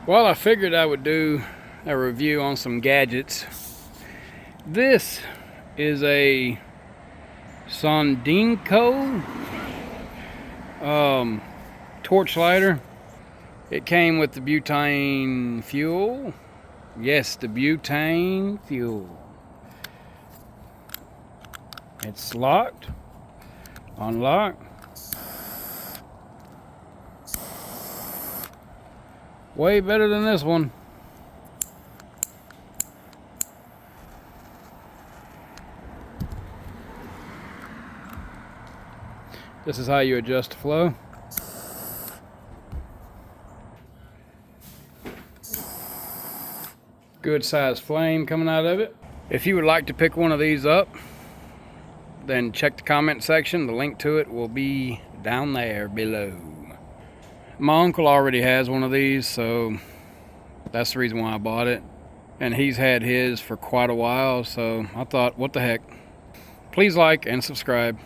Well, I figured I would do a review on some gadgets. This is a SonDinko torch lighter. It came with the butane fuel. Yes, the butane fuel. It's locked, unlocked. Way better than this one. This is how you adjust the flow. Good sized flame coming out of it. If you would like to pick one of these up, then check the comment section. The link to it will be down there below. My uncle already has one of these, so that's the reason why I bought it. And he's had his for quite a while, so I thought, what the heck. Please like and subscribe.